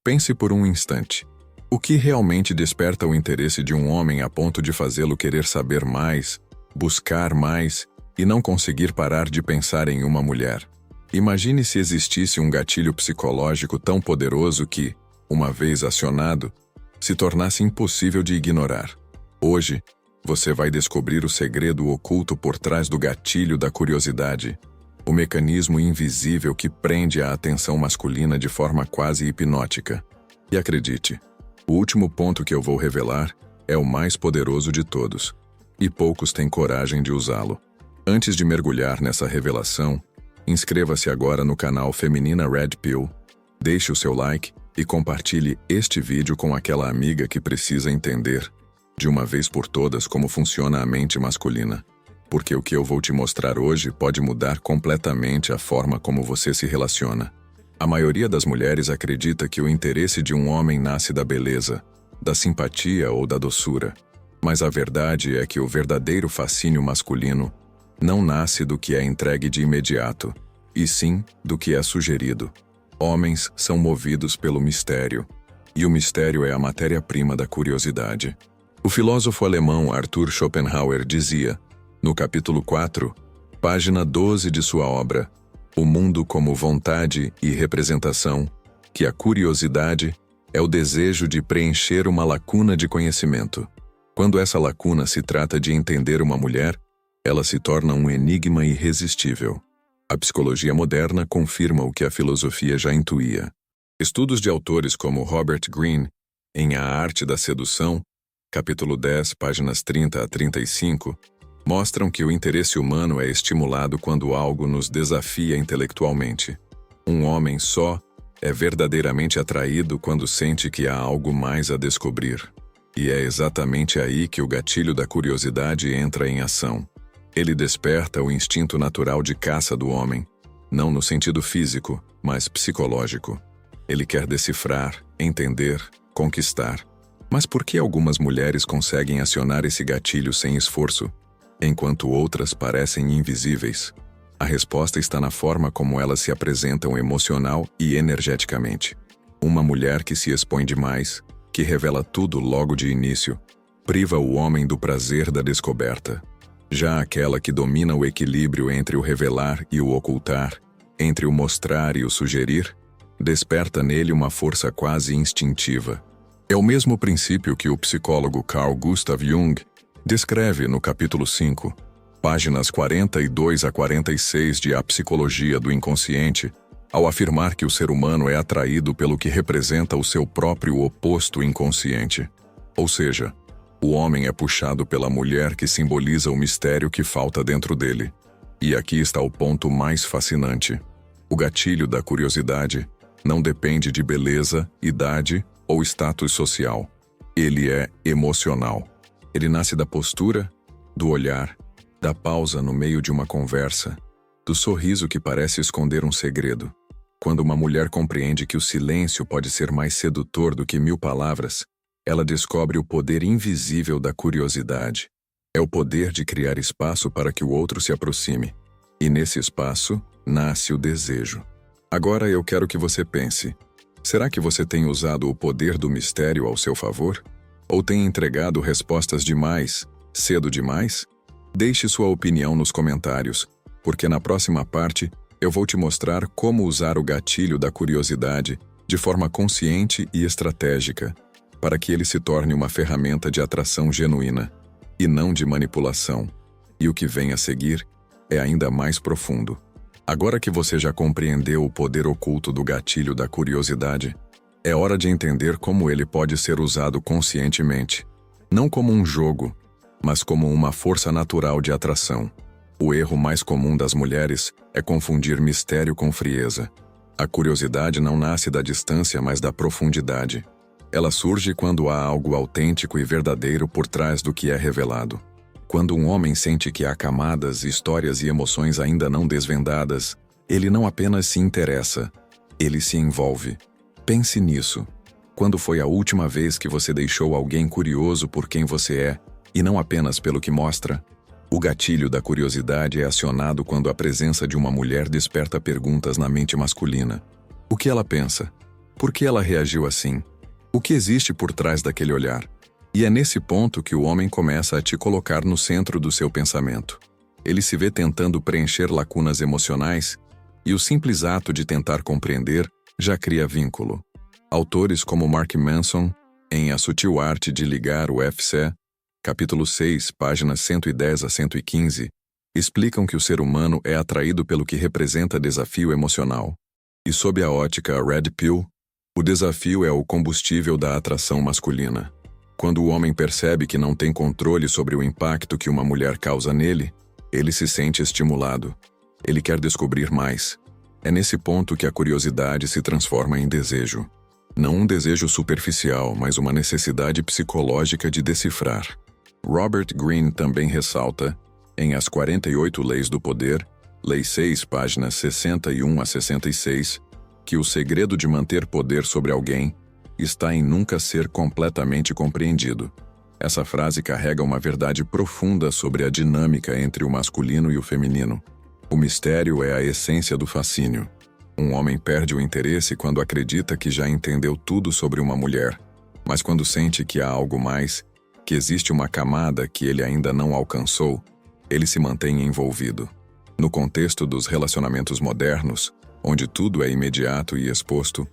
Pense por um instante. O que realmente desperta o interesse de um homem a ponto de fazê-lo querer saber mais, buscar mais e não conseguir parar de pensar em uma mulher? Imagine se existisse um gatilho psicológico tão poderoso que, uma vez acionado, se tornasse impossível de ignorar. Hoje, você vai descobrir o segredo oculto por trás do gatilho da curiosidade, o mecanismo invisível que prende a atenção masculina de forma quase hipnótica. E acredite, o último ponto que eu vou revelar é o mais poderoso de todos, e poucos têm coragem de usá-lo. Antes de mergulhar nessa revelação, inscreva-se agora no canal Feminina Red Pill, deixe o seu like e compartilhe este vídeo com aquela amiga que precisa entender, de uma vez por todas, como funciona a mente masculina. Porque o que eu vou te mostrar hoje pode mudar completamente a forma como você se relaciona. A maioria das mulheres acredita que o interesse de um homem nasce da beleza, da simpatia ou da doçura. Mas a verdade é que o verdadeiro fascínio masculino não nasce do que é entregue de imediato, e sim do que é sugerido. Homens são movidos pelo mistério, e o mistério é a matéria-prima da curiosidade. O filósofo alemão Arthur Schopenhauer dizia, no capítulo 4, página 12 de sua obra, O Mundo como Vontade e Representação, que a curiosidade é o desejo de preencher uma lacuna de conhecimento. Quando essa lacuna se trata de entender uma mulher, ela se torna um enigma irresistível. A psicologia moderna confirma o que a filosofia já intuía. Estudos de autores como Robert Greene, em A Arte da Sedução, capítulo 10, páginas 30 a 35, mostram que o interesse humano é estimulado quando algo nos desafia intelectualmente. Um homem só é verdadeiramente atraído quando sente que há algo mais a descobrir. E é exatamente aí que o gatilho da curiosidade entra em ação. Ele desperta o instinto natural de caça do homem, não no sentido físico, mas psicológico. Ele quer decifrar, entender, conquistar. Mas por que algumas mulheres conseguem acionar esse gatilho sem esforço, enquanto outras parecem invisíveis? A resposta está na forma como elas se apresentam emocional e energeticamente. Uma mulher que se expõe demais, que revela tudo logo de início, priva o homem do prazer da descoberta. Já aquela que domina o equilíbrio entre o revelar e o ocultar, entre o mostrar e o sugerir, desperta nele uma força quase instintiva. É o mesmo princípio que o psicólogo Carl Gustav Jung descreve no capítulo 5, páginas 42 a 46 de A Psicologia do Inconsciente, ao afirmar que o ser humano é atraído pelo que representa o seu próprio oposto inconsciente. Ou seja, o homem é puxado pela mulher que simboliza o mistério que falta dentro dele. E aqui está o ponto mais fascinante. O gatilho da curiosidade não depende de beleza, idade ou status social. Ele é emocional. Ele nasce da postura, do olhar, da pausa no meio de uma conversa, do sorriso que parece esconder um segredo. Quando uma mulher compreende que o silêncio pode ser mais sedutor do que 1000 palavras, ela descobre o poder invisível da curiosidade. É o poder de criar espaço para que o outro se aproxime. E nesse espaço, nasce o desejo. Agora eu quero que você pense. Será que você tem usado o poder do mistério ao seu favor? Ou tem entregado respostas demais, cedo demais? Deixe sua opinião nos comentários, porque na próxima parte eu vou te mostrar como usar o gatilho da curiosidade de forma consciente e estratégica, para que ele se torne uma ferramenta de atração genuína, e não de manipulação. E o que vem a seguir é ainda mais profundo. Agora que você já compreendeu o poder oculto do gatilho da curiosidade, é hora de entender como ele pode ser usado conscientemente, não como um jogo, mas como uma força natural de atração. O erro mais comum das mulheres é confundir mistério com frieza. A curiosidade não nasce da distância, mas da profundidade. Ela surge quando há algo autêntico e verdadeiro por trás do que é revelado. Quando um homem sente que há camadas, histórias e emoções ainda não desvendadas, ele não apenas se interessa, ele se envolve. Pense nisso. Quando foi a última vez que você deixou alguém curioso por quem você é, e não apenas pelo que mostra? O gatilho da curiosidade é acionado quando a presença de uma mulher desperta perguntas na mente masculina. O que ela pensa? Por que ela reagiu assim? O que existe por trás daquele olhar? E é nesse ponto que o homem começa a te colocar no centro do seu pensamento. Ele se vê tentando preencher lacunas emocionais, e o simples ato de tentar compreender já cria vínculo. Autores como Mark Manson, em A Sutil Arte de Ligar o UFC, capítulo 6, páginas 110 a 115, explicam que o ser humano é atraído pelo que representa desafio emocional. E sob a ótica Red Pill, o desafio é o combustível da atração masculina. Quando o homem percebe que não tem controle sobre o impacto que uma mulher causa nele, ele se sente estimulado. Ele quer descobrir mais. É nesse ponto que a curiosidade se transforma em desejo. Não um desejo superficial, mas uma necessidade psicológica de decifrar. Robert Greene também ressalta, em As 48 Leis do Poder, Lei 6, páginas 61 a 66, que o segredo de manter poder sobre alguém está em nunca ser completamente compreendido. Essa frase carrega uma verdade profunda sobre a dinâmica entre o masculino e o feminino. O mistério é a essência do fascínio. Um homem perde o interesse quando acredita que já entendeu tudo sobre uma mulher, mas quando sente que há algo mais, que existe uma camada que ele ainda não alcançou, ele se mantém envolvido. No contexto dos relacionamentos modernos, onde tudo é imediato e exposto,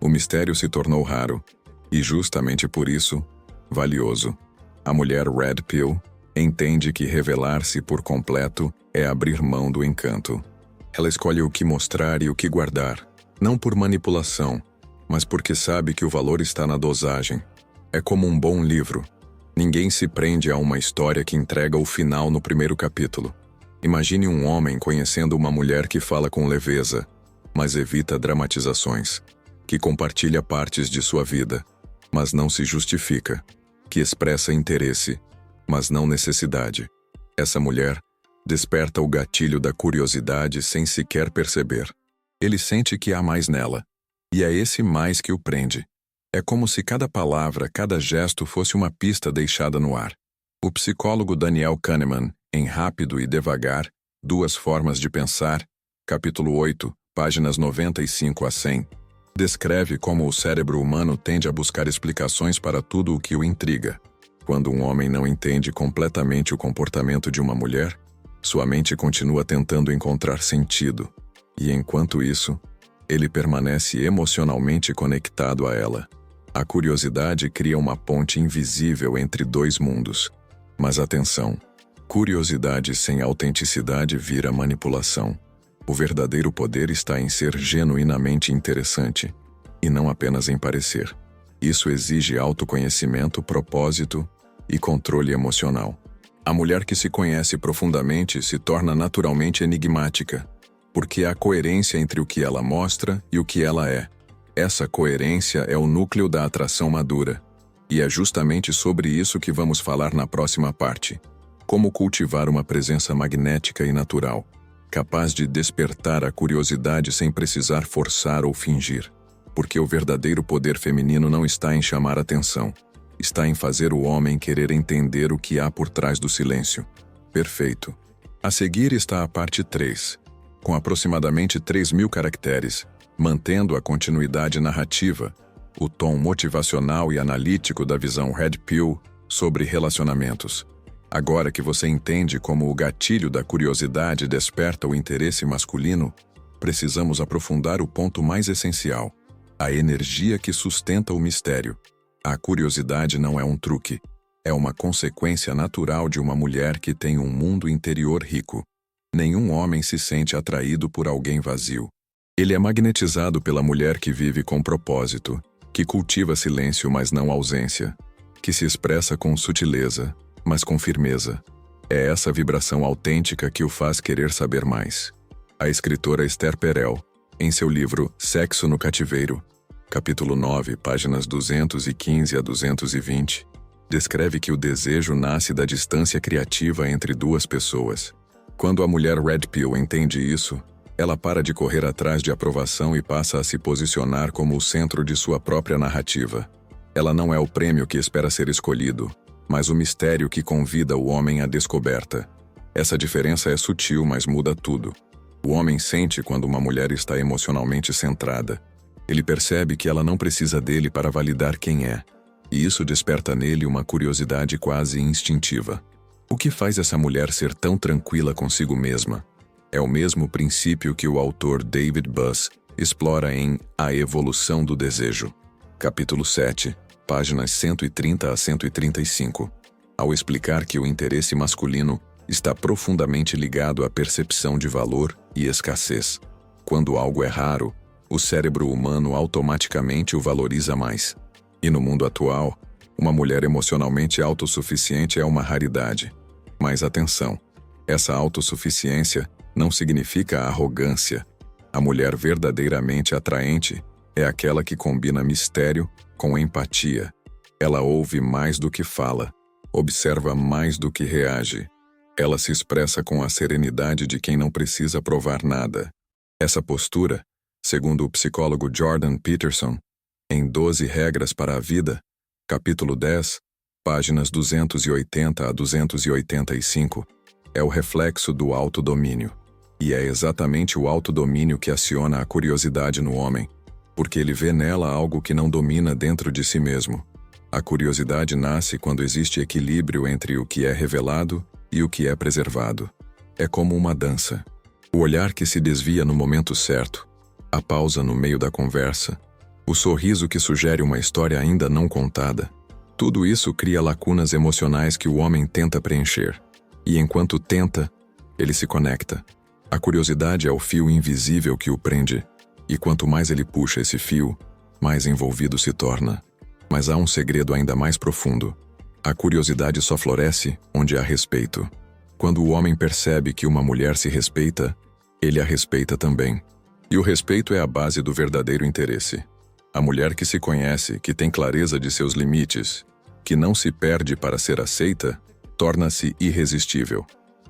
o mistério se tornou raro, e justamente por isso, valioso. A mulher Red Pill entende que revelar-se por completo é abrir mão do encanto. Ela escolhe o que mostrar e o que guardar, não por manipulação, mas porque sabe que o valor está na dosagem. É como um bom livro. Ninguém se prende a uma história que entrega o final no primeiro capítulo. Imagine um homem conhecendo uma mulher que fala com leveza, mas evita dramatizações, que compartilha partes de sua vida, mas não se justifica, que expressa interesse, mas não necessidade. Essa mulher desperta o gatilho da curiosidade sem sequer perceber. Ele sente que há mais nela, e é esse mais que o prende. É como se cada palavra, cada gesto fosse uma pista deixada no ar. O psicólogo Daniel Kahneman, em Rápido e Devagar, Duas Formas de Pensar, capítulo 8, páginas 95 a 100, descreve como o cérebro humano tende a buscar explicações para tudo o que o intriga. Quando um homem não entende completamente o comportamento de uma mulher, sua mente continua tentando encontrar sentido, e enquanto isso, ele permanece emocionalmente conectado a ela. A curiosidade cria uma ponte invisível entre dois mundos. Mas atenção, curiosidade sem autenticidade vira manipulação. O verdadeiro poder está em ser genuinamente interessante, e não apenas em parecer. Isso exige autoconhecimento, propósito e controle emocional. A mulher que se conhece profundamente se torna naturalmente enigmática, porque há coerência entre o que ela mostra e o que ela é. Essa coerência é o núcleo da atração madura. E é justamente sobre isso que vamos falar na próxima parte. Como cultivar uma presença magnética e natural, capaz de despertar a curiosidade sem precisar forçar ou fingir. Porque o verdadeiro poder feminino não está em chamar atenção. Está em fazer o homem querer entender o que há por trás do silêncio. Perfeito. A seguir está a parte 3, com aproximadamente 3.000 caracteres, mantendo a continuidade narrativa, o tom motivacional e analítico da visão Red Pill sobre relacionamentos. Agora que você entende como o gatilho da curiosidade desperta o interesse masculino, precisamos aprofundar o ponto mais essencial, a energia que sustenta o mistério. A curiosidade não é um truque, é uma consequência natural de uma mulher que tem um mundo interior rico. Nenhum homem se sente atraído por alguém vazio. Ele é magnetizado pela mulher que vive com propósito, que cultiva silêncio, mas não ausência, que se expressa com sutileza, mas com firmeza. É essa vibração autêntica que o faz querer saber mais. A escritora Esther Perel, em seu livro Sexo no Cativeiro, capítulo 9, páginas 215 a 220, descreve que o desejo nasce da distância criativa entre duas pessoas. Quando a mulher Red Pill entende isso, ela para de correr atrás de aprovação e passa a se posicionar como o centro de sua própria narrativa. Ela não é o prêmio que espera ser escolhido, mas o mistério que convida o homem à descoberta. Essa diferença é sutil, mas muda tudo. O homem sente quando uma mulher está emocionalmente centrada. Ele percebe que ela não precisa dele para validar quem é, e isso desperta nele uma curiosidade quase instintiva. O que faz essa mulher ser tão tranquila consigo mesma? É o mesmo princípio que o autor David Buss explora em A Evolução do Desejo, capítulo 7, páginas 130 a 135, ao explicar que o interesse masculino está profundamente ligado à percepção de valor e escassez. Quando algo é raro, o cérebro humano automaticamente o valoriza mais. E no mundo atual, uma mulher emocionalmente autossuficiente é uma raridade. Mas atenção, essa autossuficiência não significa arrogância. A mulher verdadeiramente atraente é aquela que combina mistério com empatia. Ela ouve mais do que fala, observa mais do que reage. Ela se expressa com a serenidade de quem não precisa provar nada. Essa postura, segundo o psicólogo Jordan Peterson, em 12 Regras para a Vida, capítulo 10, páginas 280 a 285, é o reflexo do autodomínio. E é exatamente o autodomínio que aciona a curiosidade no homem, porque ele vê nela algo que não domina dentro de si mesmo. A curiosidade nasce quando existe equilíbrio entre o que é revelado e o que é preservado. É como uma dança. O olhar que se desvia no momento certo, a pausa no meio da conversa, o sorriso que sugere uma história ainda não contada. Tudo isso cria lacunas emocionais que o homem tenta preencher. E enquanto tenta, ele se conecta. A curiosidade é o fio invisível que o prende, e quanto mais ele puxa esse fio, mais envolvido se torna. Mas há um segredo ainda mais profundo. A curiosidade só floresce onde há respeito. Quando o homem percebe que uma mulher se respeita, ele a respeita também. E o respeito é a base do verdadeiro interesse. A mulher que se conhece, que tem clareza de seus limites, que não se perde para ser aceita, torna-se irresistível.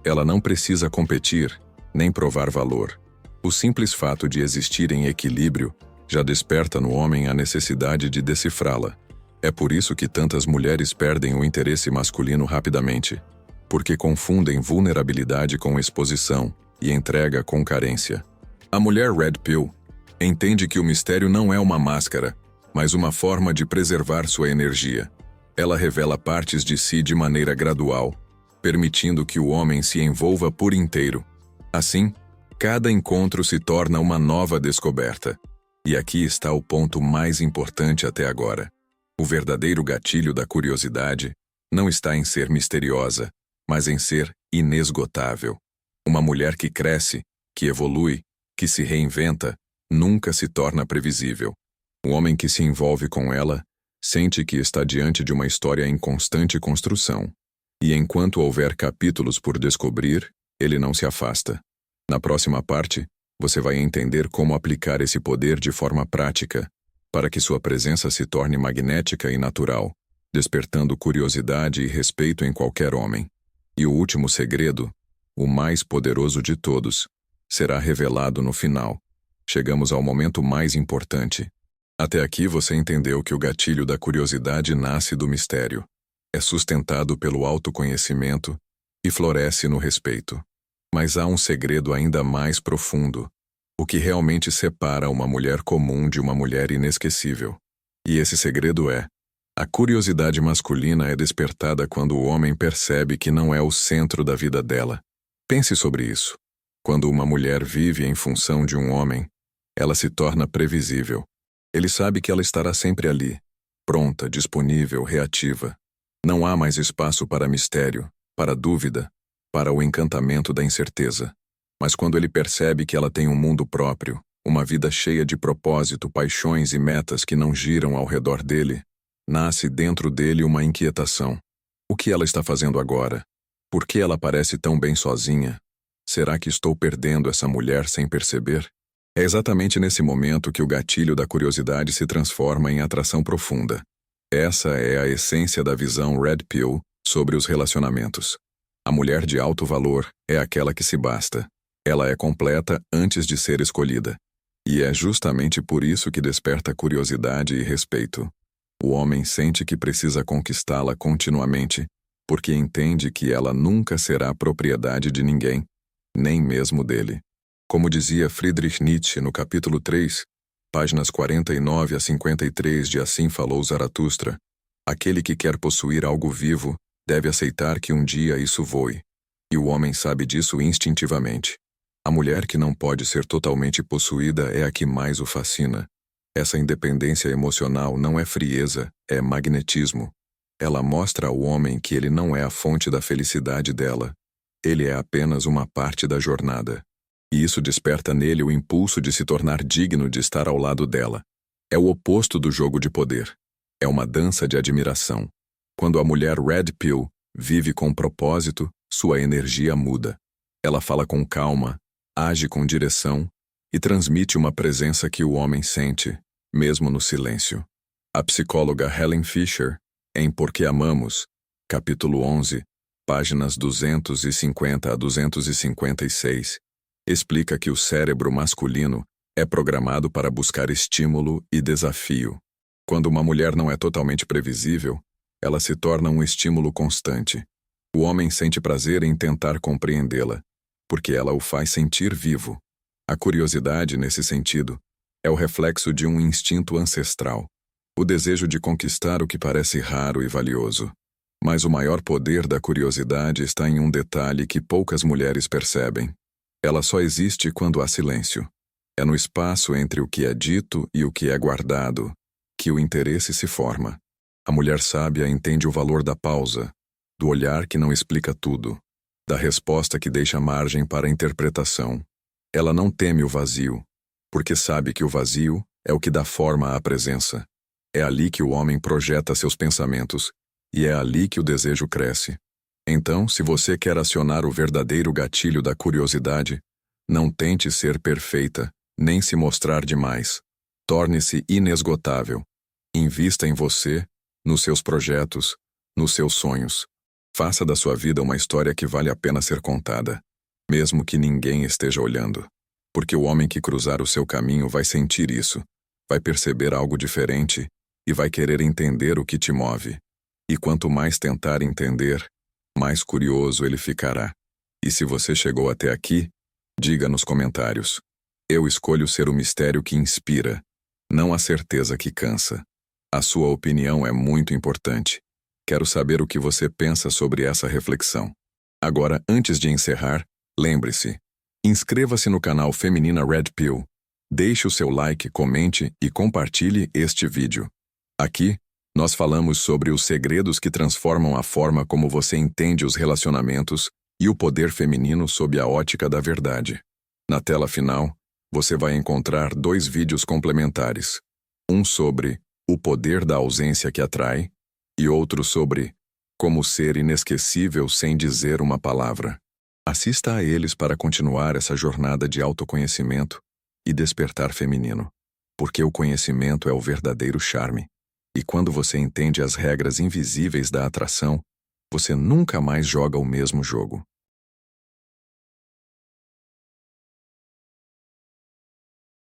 Ela não precisa competir, nem provar valor. O simples fato de existir em equilíbrio já desperta no homem a necessidade de decifrá-la. É por isso que tantas mulheres perdem o interesse masculino rapidamente, porque confundem vulnerabilidade com exposição e entrega com carência. A mulher Red Pill entende que o mistério não é uma máscara, mas uma forma de preservar sua energia. Ela revela partes de si de maneira gradual, permitindo que o homem se envolva por inteiro. Assim, cada encontro se torna uma nova descoberta. E aqui está o ponto mais importante até agora. O verdadeiro gatilho da curiosidade não está em ser misteriosa, mas em ser inesgotável. Uma mulher que cresce, que evolui, que se reinventa, nunca se torna previsível. O homem que se envolve com ela sente que está diante de uma história em constante construção. E enquanto houver capítulos por descobrir, ele não se afasta. Na próxima parte, você vai entender como aplicar esse poder de forma prática, para que sua presença se torne magnética e natural, despertando curiosidade e respeito em qualquer homem. E o último segredo, o mais poderoso de todos, será revelado no final. Chegamos ao momento mais importante. Até aqui você entendeu que o gatilho da curiosidade nasce do mistério, é sustentado pelo autoconhecimento e floresce no respeito. Mas há um segredo ainda mais profundo, o que realmente separa uma mulher comum de uma mulher inesquecível. E esse segredo é: a curiosidade masculina é despertada quando o homem percebe que não é o centro da vida dela. Pense sobre isso. Quando uma mulher vive em função de um homem, ela se torna previsível. Ele sabe que ela estará sempre ali, pronta, disponível, reativa. Não há mais espaço para mistério, para dúvida, para o encantamento da incerteza. Mas quando ele percebe que ela tem um mundo próprio, uma vida cheia de propósito, paixões e metas que não giram ao redor dele, nasce dentro dele uma inquietação. O que ela está fazendo agora? Por que ela parece tão bem sozinha? Será que estou perdendo essa mulher sem perceber? É exatamente nesse momento que o gatilho da curiosidade se transforma em atração profunda. Essa é a essência da visão Red Pill sobre os relacionamentos. A mulher de alto valor é aquela que se basta. Ela é completa antes de ser escolhida. E é justamente por isso que desperta curiosidade e respeito. O homem sente que precisa conquistá-la continuamente, porque entende que ela nunca será propriedade de ninguém, nem mesmo dele. Como dizia Friedrich Nietzsche no capítulo 3, páginas 49 a 53 de Assim Falou Zaratustra. Aquele que quer possuir algo vivo deve aceitar que um dia isso voe. E o homem sabe disso instintivamente. A mulher que não pode ser totalmente possuída é a que mais o fascina. Essa independência emocional não é frieza, é magnetismo. Ela mostra ao homem que ele não é a fonte da felicidade dela. Ele é apenas uma parte da jornada. E isso desperta nele o impulso de se tornar digno de estar ao lado dela. É o oposto do jogo de poder. É uma dança de admiração. Quando a mulher Red Pill vive com propósito, sua energia muda. Ela fala com calma, age com direção e transmite uma presença que o homem sente, mesmo no silêncio. A psicóloga Helen Fisher, em Por que Amamos, capítulo 11, páginas 250 a 256, explica que o cérebro masculino é programado para buscar estímulo e desafio. Quando uma mulher não é totalmente previsível, ela se torna um estímulo constante. O homem sente prazer em tentar compreendê-la, porque ela o faz sentir vivo. A curiosidade, nesse sentido, é o reflexo de um instinto ancestral, o desejo de conquistar o que parece raro e valioso. Mas o maior poder da curiosidade está em um detalhe que poucas mulheres percebem. Ela só existe quando há silêncio. É no espaço entre o que é dito e o que é guardado que o interesse se forma. A mulher sábia entende o valor da pausa, do olhar que não explica tudo, da resposta que deixa margem para a interpretação. Ela não teme o vazio, porque sabe que o vazio é o que dá forma à presença. É ali que o homem projeta seus pensamentos, e é ali que o desejo cresce. Então, se você quer acionar o verdadeiro gatilho da curiosidade, não tente ser perfeita, nem se mostrar demais. Torne-se inesgotável. Invista em você, nos seus projetos, nos seus sonhos. Faça da sua vida uma história que vale a pena ser contada, mesmo que ninguém esteja olhando. Porque o homem que cruzar o seu caminho vai sentir isso, vai perceber algo diferente e vai querer entender o que te move. E quanto mais tentar entender, mais curioso ele ficará. E se você chegou até aqui, diga nos comentários. Eu escolho ser o mistério que inspira, não a certeza que cansa. A sua opinião é muito importante. Quero saber o que você pensa sobre essa reflexão. Agora, antes de encerrar, lembre-se, inscreva-se no canal Feminina Red Pill, deixe o seu like, comente e compartilhe este vídeo. Aqui, nós falamos sobre os segredos que transformam a forma como você entende os relacionamentos e o poder feminino sob a ótica da verdade. Na tela final, você vai encontrar 2 vídeos complementares. Um sobre o poder da ausência que atrai e outro sobre como ser inesquecível sem dizer uma palavra. Assista a eles para continuar essa jornada de autoconhecimento e despertar feminino, porque o conhecimento é o verdadeiro charme. E quando você entende as regras invisíveis da atração, você nunca mais joga o mesmo jogo.